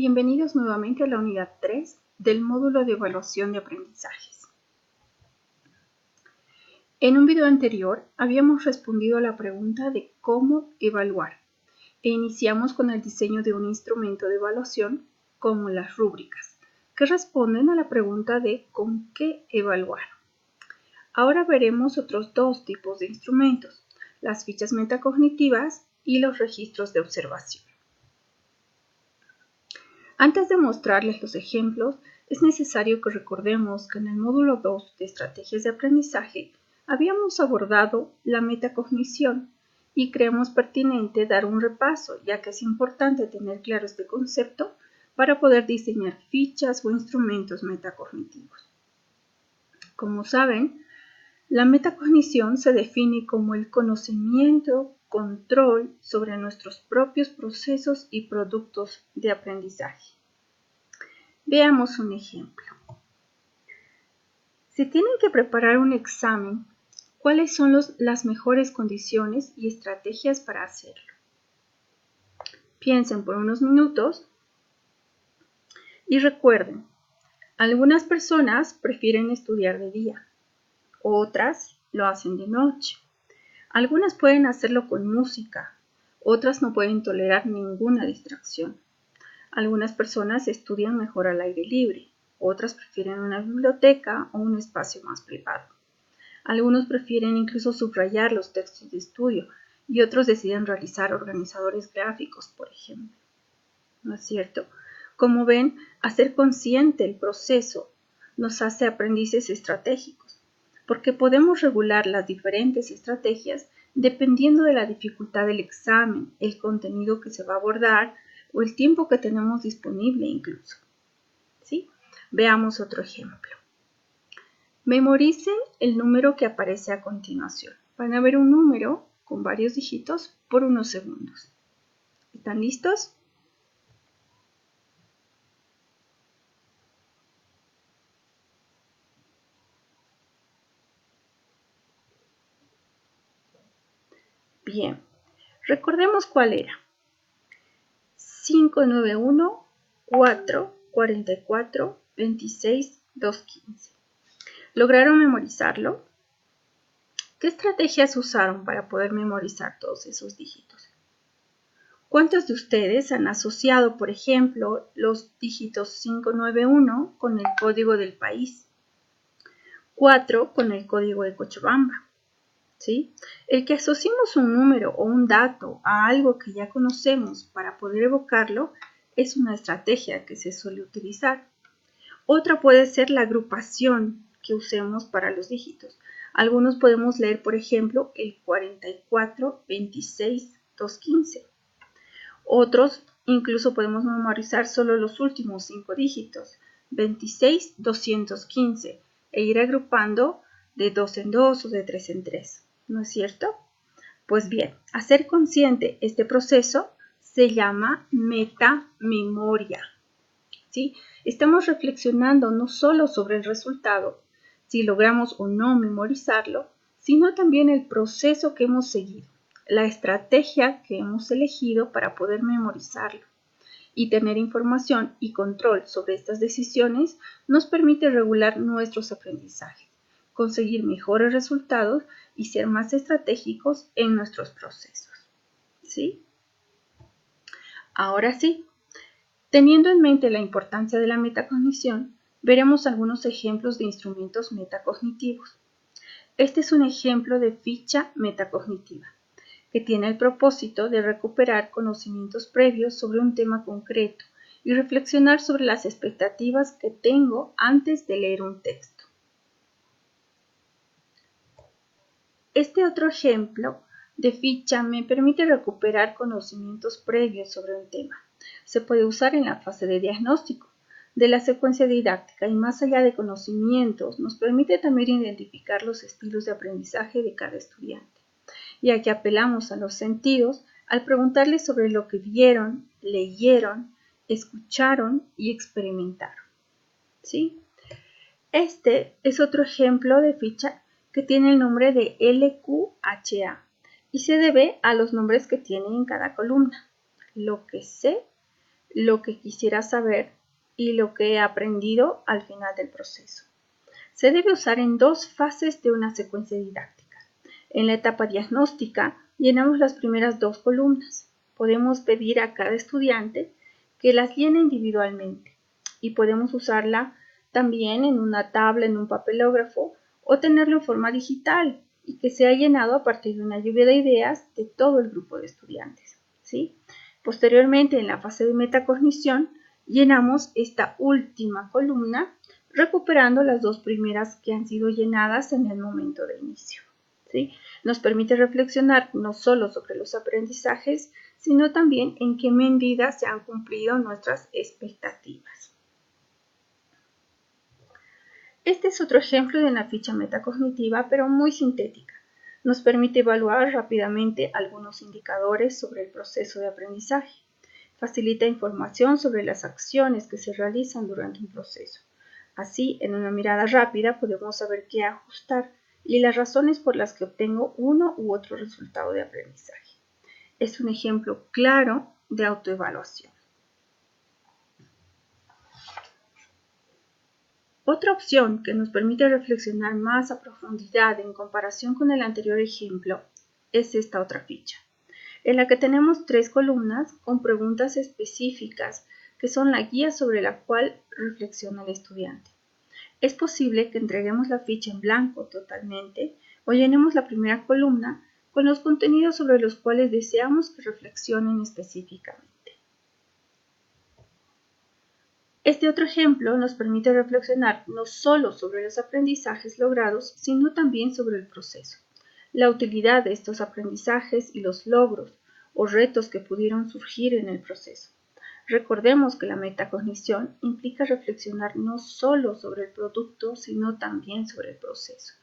Bienvenidos nuevamente a la unidad 3 del módulo de evaluación de aprendizajes. En un video anterior habíamos respondido a la pregunta de cómo evaluar e iniciamos con el diseño de un instrumento de evaluación como las rúbricas, que responden a la pregunta de con qué evaluar. Ahora veremos otros dos tipos de instrumentos, las fichas metacognitivas y los registros de observación. Antes de mostrarles los ejemplos, es necesario que recordemos que en el módulo 2 de estrategias de aprendizaje habíamos abordado la metacognición y creemos pertinente dar un repaso, ya que es importante tener claro este concepto para poder diseñar fichas o instrumentos metacognitivos. Como saben, la metacognición se define como el conocimiento, control sobre nuestros propios procesos y productos de aprendizaje. Veamos un ejemplo. Si tienen que preparar un examen, ¿cuáles son las mejores condiciones y estrategias para hacerlo? Piensen por unos minutos y recuerden, algunas personas prefieren estudiar de día, otras lo hacen de noche. Algunas pueden hacerlo con música, otras no pueden tolerar ninguna distracción. Algunas personas estudian mejor al aire libre, otras prefieren una biblioteca o un espacio más privado. Algunos prefieren incluso subrayar los textos de estudio y otros deciden realizar organizadores gráficos, por ejemplo. ¿No es cierto? Como ven, hacer consciente el proceso nos hace aprendices estratégicos, porque podemos regular las diferentes estrategias dependiendo de la dificultad del examen, el contenido que se va a abordar o el tiempo que tenemos disponible incluso. ¿Sí? Veamos otro ejemplo. Memoricen el número que aparece a continuación. Van a ver un número con varios dígitos por unos segundos. ¿Están listos? Bien, recordemos cuál era. 591 4 44 26 215. ¿Lograron memorizarlo? ¿Qué estrategias usaron para poder memorizar todos esos dígitos? ¿Cuántos de ustedes han asociado, por ejemplo, los dígitos 591 con el código del país? 4 con el código de Cochabamba. ¿Sí? El que asociemos un número o un dato a algo que ya conocemos para poder evocarlo es una estrategia que se suele utilizar. Otra puede ser la agrupación que usemos para los dígitos. Algunos podemos leer, por ejemplo, el 44 26 215. Otros incluso podemos memorizar solo los últimos 5 dígitos, 26 215, e ir agrupando de 2 en 2 o de 3 en 3. ¿No es cierto? Pues bien, hacer consciente este proceso se llama metamemoria. ¿Sí? Estamos reflexionando no solo sobre el resultado, si logramos o no memorizarlo, sino también el proceso que hemos seguido, la estrategia que hemos elegido para poder memorizarlo. Y tener información y control sobre estas decisiones nos permite regular nuestros aprendizajes, conseguir mejores resultados y ser más estratégicos en nuestros procesos. ¿Sí? Ahora sí, teniendo en mente la importancia de la metacognición, veremos algunos ejemplos de instrumentos metacognitivos. Este es un ejemplo de ficha metacognitiva, que tiene el propósito de recuperar conocimientos previos sobre un tema concreto y reflexionar sobre las expectativas que tengo antes de leer un texto. Este otro ejemplo de ficha me permite recuperar conocimientos previos sobre un tema. Se puede usar en la fase de diagnóstico de la secuencia didáctica y más allá de conocimientos, nos permite también identificar los estilos de aprendizaje de cada estudiante, ya que apelamos a los sentidos al preguntarles sobre lo que vieron, leyeron, escucharon y experimentaron. ¿Sí? Este es otro ejemplo de ficha que tiene el nombre de LQHA y se debe a los nombres que tiene en cada columna. Lo que sé, lo que quisiera saber y lo que he aprendido al final del proceso. Se debe usar en dos fases de una secuencia didáctica. En la etapa diagnóstica, llenamos las primeras dos columnas. Podemos pedir a cada estudiante que las llene individualmente y podemos usarla también en una tabla, en un papelógrafo o tenerlo en forma digital y que sea llenado a partir de una lluvia de ideas de todo el grupo de estudiantes, ¿sí? Posteriormente, en la fase de metacognición, llenamos esta última columna recuperando las dos primeras que han sido llenadas en el momento de inicio, ¿sí? Nos permite reflexionar no solo sobre los aprendizajes, sino también en qué medida se han cumplido nuestras expectativas. Este es otro ejemplo de una ficha metacognitiva, pero muy sintética. Nos permite evaluar rápidamente algunos indicadores sobre el proceso de aprendizaje. Facilita información sobre las acciones que se realizan durante un proceso. Así, en una mirada rápida podemos saber qué ajustar y las razones por las que obtengo uno u otro resultado de aprendizaje. Es un ejemplo claro de autoevaluación. Otra opción que nos permite reflexionar más a profundidad en comparación con el anterior ejemplo es esta otra ficha, en la que tenemos 3 columnas con preguntas específicas que son la guía sobre la cual reflexiona el estudiante. Es posible que entreguemos la ficha en blanco totalmente o llenemos la primera columna con los contenidos sobre los cuales deseamos que reflexionen específicamente. Este otro ejemplo nos permite reflexionar no solo sobre los aprendizajes logrados, sino también sobre el proceso, la utilidad de estos aprendizajes y los logros o retos que pudieron surgir en el proceso. Recordemos que la metacognición implica reflexionar no solo sobre el producto, sino también sobre el proceso.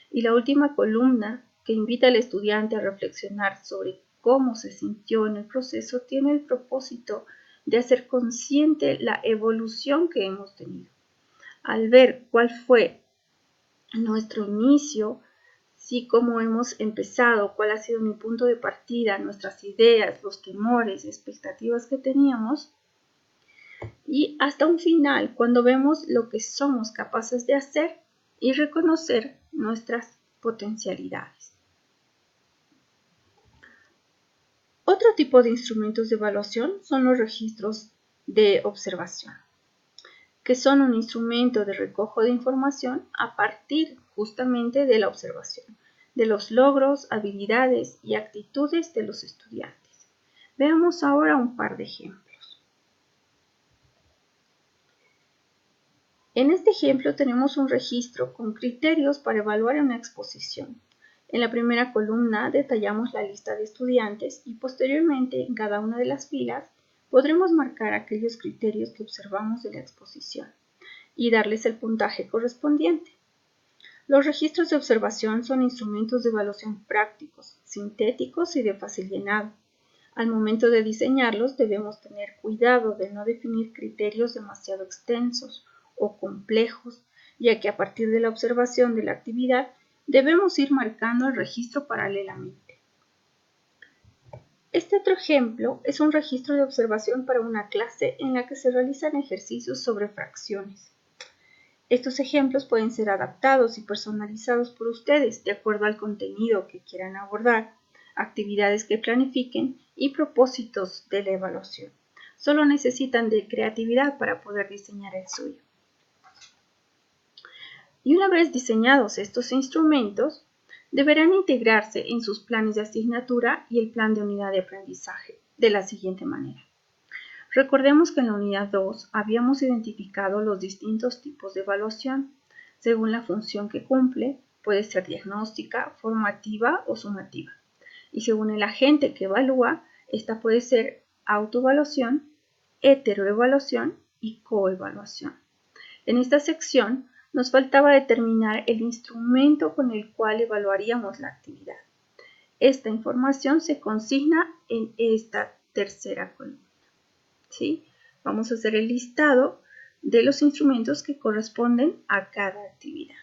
Y la última columna, que invita al estudiante a reflexionar sobre cómo se sintió en el proceso, tiene el propósito de hacer consciente la evolución que hemos tenido. Al ver cuál fue nuestro inicio, sí, cómo hemos empezado, cuál ha sido mi punto de partida, nuestras ideas, los temores, expectativas que teníamos, y hasta un final, cuando vemos lo que somos capaces de hacer y reconocer nuestras potencialidades. Otro tipo de instrumentos de evaluación son los registros de observación, que son un instrumento de recojo de información a partir justamente de la observación, de los logros, habilidades y actitudes de los estudiantes. Veamos ahora un par de ejemplos. En este ejemplo tenemos un registro con criterios para evaluar una exposición. En la primera columna detallamos la lista de estudiantes y posteriormente en cada una de las filas podremos marcar aquellos criterios que observamos de la exposición y darles el puntaje correspondiente. Los registros de observación son instrumentos de evaluación prácticos, sintéticos y de fácil llenado. Al momento de diseñarlos debemos tener cuidado de no definir criterios demasiado extensos o complejos, ya que a partir de la observación de la actividad debemos ir marcando el registro paralelamente. Este otro ejemplo es un registro de observación para una clase en la que se realizan ejercicios sobre fracciones. Estos ejemplos pueden ser adaptados y personalizados por ustedes de acuerdo al contenido que quieran abordar, actividades que planifiquen y propósitos de la evaluación. Solo necesitan de creatividad para poder diseñar el suyo. Y una vez diseñados estos instrumentos, deberán integrarse en sus planes de asignatura y el plan de unidad de aprendizaje de la siguiente manera. Recordemos que en la unidad 2 habíamos identificado los distintos tipos de evaluación, según la función que cumple, puede ser diagnóstica, formativa o sumativa. Y según el agente que evalúa, esta puede ser autoevaluación, heteroevaluación y coevaluación. En esta sección nos faltaba determinar el instrumento con el cual evaluaríamos la actividad. Esta información se consigna en esta tercera columna. ¿Sí? Vamos a hacer el listado de los instrumentos que corresponden a cada actividad.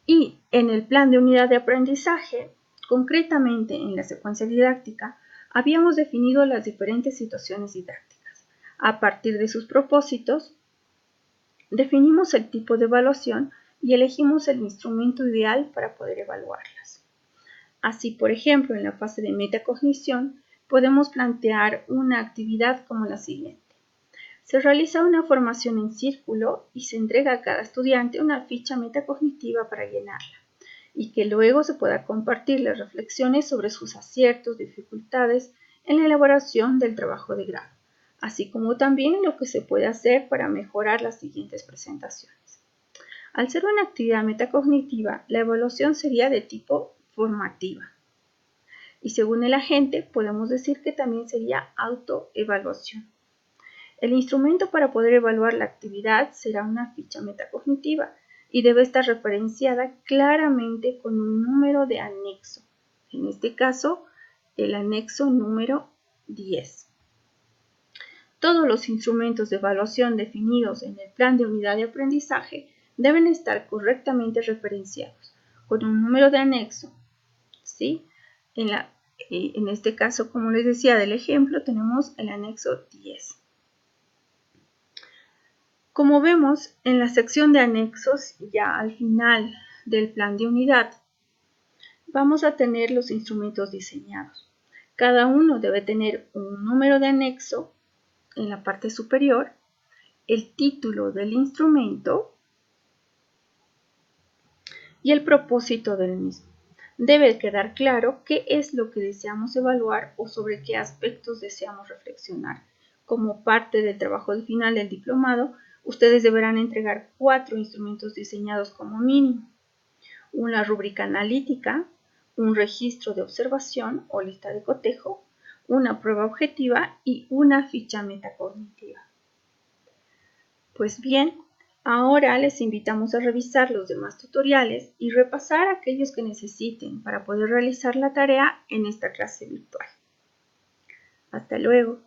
Y en el plan de unidad de aprendizaje, concretamente en la secuencia didáctica, Habíamos definido las diferentes situaciones didácticas. A partir de sus propósitos, definimos el tipo de evaluación y elegimos el instrumento ideal para poder evaluarlas. Así, por ejemplo, en la fase de metacognición, podemos plantear una actividad como la siguiente. Se realiza una formación en círculo y se entrega a cada estudiante una ficha metacognitiva para llenarla y que luego se pueda compartir las reflexiones sobre sus aciertos, dificultades en la elaboración del trabajo de grado, así como también lo que se puede hacer para mejorar las siguientes presentaciones. Al ser una actividad metacognitiva, la evaluación sería de tipo formativa. Y según el agente, podemos decir que también sería autoevaluación. El instrumento para poder evaluar la actividad será una ficha metacognitiva y debe estar referenciada claramente con un número de anexo. En este caso, el anexo número 10. Todos los instrumentos de evaluación definidos en el plan de unidad de aprendizaje deben estar correctamente referenciados con un número de anexo, ¿sí? En este caso, como les decía del ejemplo, tenemos el anexo 10. Como vemos en la sección de anexos, ya al final del plan de unidad, vamos a tener los instrumentos diseñados. Cada uno debe tener un número de anexo en la parte superior, el título del instrumento y el propósito del mismo. Debe quedar claro qué es lo que deseamos evaluar o sobre qué aspectos deseamos reflexionar. Como parte del trabajo final del diplomado, ustedes deberán entregar 4 instrumentos diseñados como mínimo: una rúbrica analítica, un registro de observación o lista de cotejo, una prueba objetiva y una ficha metacognitiva. Pues bien, ahora les invitamos a revisar los demás tutoriales y repasar aquellos que necesiten para poder realizar la tarea en esta clase virtual. Hasta luego.